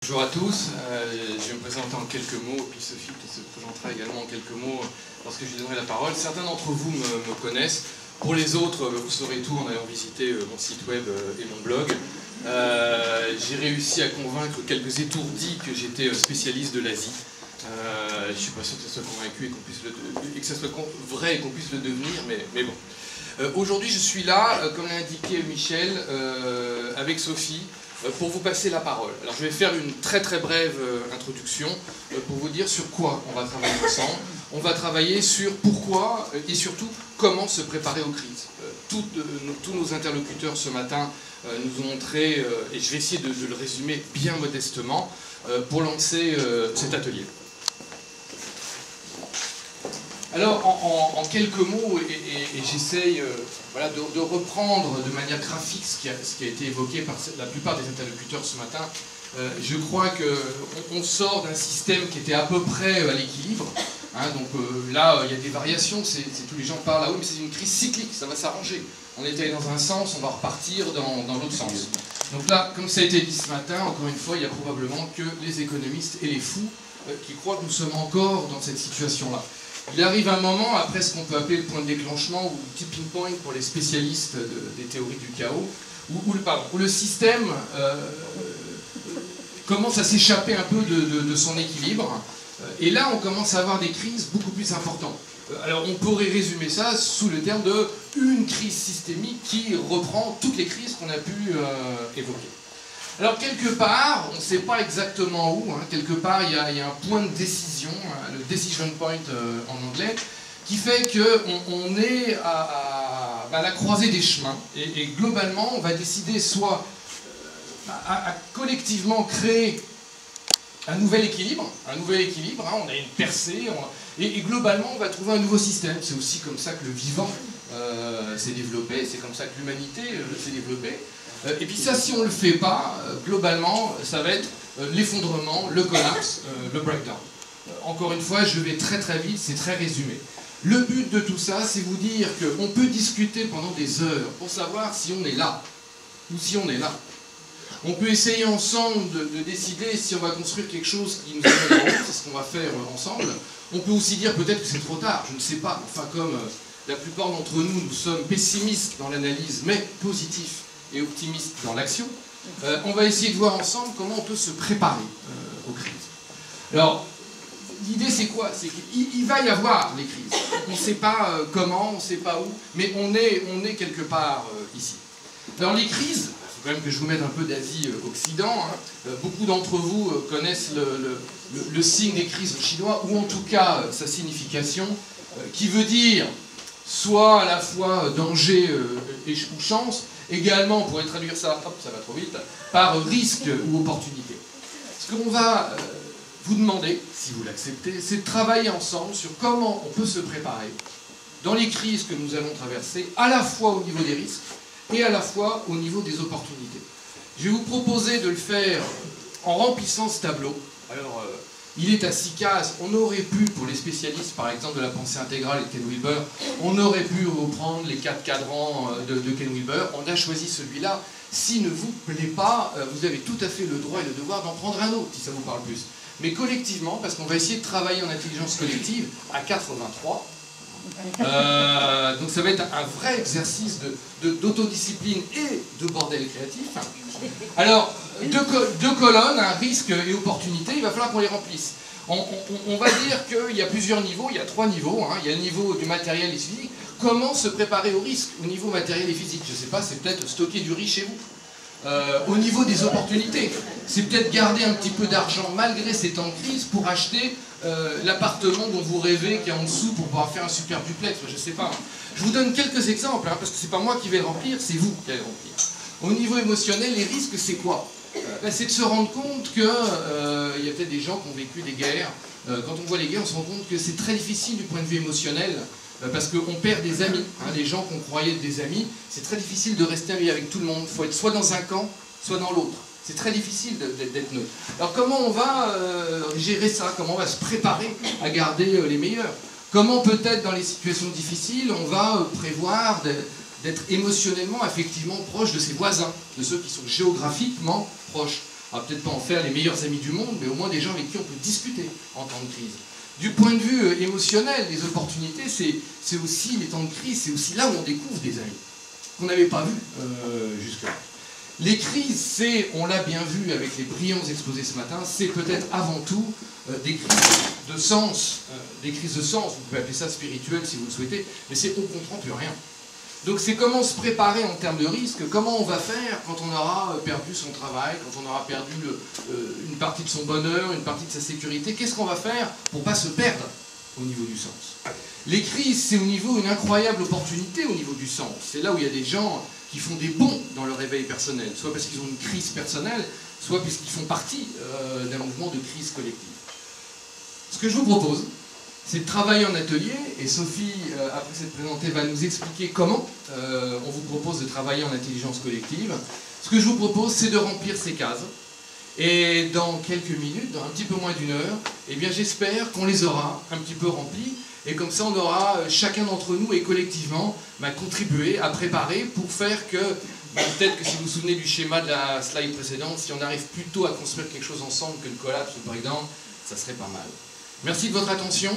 Bonjour à tous, je vais me présenter en quelques mots, puis Sophie qui se présentera également en quelques mots lorsque je lui donnerai la parole. Certains d'entre vous me connaissent, pour les autres, vous saurez tout en allant visiter mon site web et mon blog. J'ai réussi à convaincre quelques étourdis que j'étais spécialiste de l'Asie. Je ne suis pas sûr que ça soit convaincu et que ça soit vrai et qu'on puisse le devenir, mais bon. Aujourd'hui, je suis là, comme l'a indiqué Michel, avec Sophie, pour vous passer la parole. Alors je vais faire une très brève introduction pour vous dire sur quoi on va travailler ensemble. On va travailler sur pourquoi et surtout comment se préparer aux crises. Tous nos interlocuteurs ce matin nous ont montré, et je vais essayer de le résumer bien modestement, pour lancer cet atelier. Alors, en quelques mots, et j'essaye voilà, de reprendre de manière graphique ce qui a été évoqué par la plupart des interlocuteurs ce matin, je crois qu'on sort d'un système qui était à peu près à l'équilibre. Hein, donc là, il y a des variations, tous les gens parlent, ah oui, mais c'est une crise cyclique, ça va s'arranger. On est allé dans un sens, on va repartir dans l'autre sens. Donc là, comme ça a été dit ce matin, encore une fois, il y a probablement que les économistes et les fous qui croient que nous sommes encore dans cette situation-là. Il arrive un moment, après ce qu'on peut appeler le point de déclenchement, ou le tipping point pour les spécialistes des théories du chaos, où le système commence à s'échapper un peu de son équilibre, et là on commence à avoir des crises beaucoup plus importantes. Alors on pourrait résumer ça sous le terme de une crise systémique qui reprend toutes les crises qu'on a pu évoquer. Alors quelque part, on ne sait pas exactement où, hein, quelque part il y a un point de décision, hein, le decision point en anglais, qui fait qu'on est à la croisée des chemins, et globalement on va décider soit à collectivement créer un nouvel équilibre, hein, on a une percée, et globalement on va trouver un nouveau système. C'est aussi comme ça que le vivant s'est développé, c'est comme ça que l'humanité s'est développée. Et puis ça, si on ne le fait pas, globalement, ça va être l'effondrement, le collapse, le breakdown. Encore une fois, je vais très vite, c'est très résumé. Le but de tout ça, c'est vous dire qu'on peut discuter pendant des heures pour savoir si on est là, ou si on est là. On peut essayer ensemble de décider si on va construire quelque chose qui nous amène en haut, c'est ce qu'on va faire ensemble. On peut aussi dire peut-être que c'est trop tard, je ne sais pas. Enfin, comme la plupart d'entre nous, nous sommes pessimistes dans l'analyse, mais positifs et optimiste dans l'action, on va essayer de voir ensemble comment on peut se préparer aux crises. Alors, l'idée c'est quoi? C'est qu'il va y avoir les crises. On ne sait pas comment, on ne sait pas où, mais on est quelque part ici. Alors les crises, il faut quand même que je vous mette un peu d'Asie-Occident, hein. Beaucoup d'entre vous connaissent le signe des crises chinois, ou en tout cas sa signification, qui veut dire soit à la fois danger ou chance, également, on pourrait traduire ça, hop, ça va trop vite, par risque ou opportunité. Ce qu'on va vous demander, si vous l'acceptez, c'est de travailler ensemble sur comment on peut se préparer dans les crises que nous allons traverser, à la fois au niveau des risques et à la fois au niveau des opportunités. Je vais vous proposer de le faire en remplissant ce tableau. Alors, il est à 6 cases. On aurait pu, pour les spécialistes par exemple de la pensée intégrale et de Ken Wilber, on aurait pu reprendre les 4 cadrans de Ken Wilber. On a choisi celui-là. S'il ne vous plaît pas, vous avez tout à fait le droit et le devoir d'en prendre un autre, si ça vous parle plus. Mais collectivement, parce qu'on va essayer de travailler en intelligence collective à 83. Donc ça va être un vrai exercice d'autodiscipline et de bordel créatif. Alors, deux colonnes, un risque et opportunité, il va falloir qu'on les remplisse. On va dire qu'il y a plusieurs niveaux, il y a 3 niveaux. Hein. Il y a le niveau du matériel et physique. Comment se préparer au risque au niveau matériel et physique? Je ne sais pas, c'est peut-être stocker du riz chez vous. Au niveau des opportunités, c'est peut-être garder un petit peu d'argent malgré ces temps de crise pour acheter l'appartement dont vous rêvez qui est en dessous pour pouvoir faire un super duplex, je ne sais pas. Je vous donne quelques exemples, hein, parce que c'est pas moi qui vais le remplir, c'est vous qui allez le remplir. Au niveau émotionnel, les risques, c'est quoi? C'est de se rendre compte qu'il y a peut-être des gens qui ont vécu des guerres. Quand on voit les guerres, on se rend compte que c'est très difficile du point de vue émotionnel, parce qu'on perd des amis, hein, les gens qu'on croyait être des amis, c'est très difficile de rester ami avec tout le monde, il faut être soit dans un camp, soit dans l'autre. C'est très difficile d'être neutre. Alors comment on va gérer ça? Comment on va se préparer à garder les meilleurs? Comment peut-être dans les situations difficiles, on va prévoir d'être émotionnellement, affectivement proche de ses voisins, de ceux qui sont géographiquement proches. On va peut-être pas en faire les meilleurs amis du monde, mais au moins des gens avec qui on peut discuter en temps de crise. Du point de vue émotionnel, les opportunités, c'est aussi les temps de crise, c'est aussi là où on découvre des amis qu'on n'avait pas vus jusque-là. Les crises, c'est, on l'a bien vu avec les brillants exposés ce matin, c'est peut-être avant tout des crises de sens, vous pouvez appeler ça spirituel si vous le souhaitez, mais c'est on ne comprend plus rien. Donc c'est comment se préparer en termes de risque, comment on va faire quand on aura perdu son travail, quand on aura perdu une partie de son bonheur, une partie de sa sécurité, qu'est-ce qu'on va faire pour ne pas se perdre au niveau du sens. Les crises, c'est au niveau une incroyable opportunité au niveau du sens. C'est là où il y a des gens qui font des bonds dans leur réveil personnel, soit parce qu'ils ont une crise personnelle, soit parce qu'ils font partie d'un mouvement de crise collective. Ce que je vous propose, c'est de travailler en atelier, et Sophie, après s'être présentée, va nous expliquer comment on vous propose de travailler en intelligence collective. Ce que je vous propose, c'est de remplir ces cases. Et dans quelques minutes, dans un petit peu moins d'une heure, eh bien j'espère qu'on les aura un petit peu remplies, et comme ça on aura chacun d'entre nous et collectivement contribué à préparer pour faire que, peut-être que si vous vous souvenez du schéma de la slide précédente, si on arrive plutôt à construire quelque chose ensemble que le collapse ou le breakdown, ça serait pas mal. Merci de votre attention.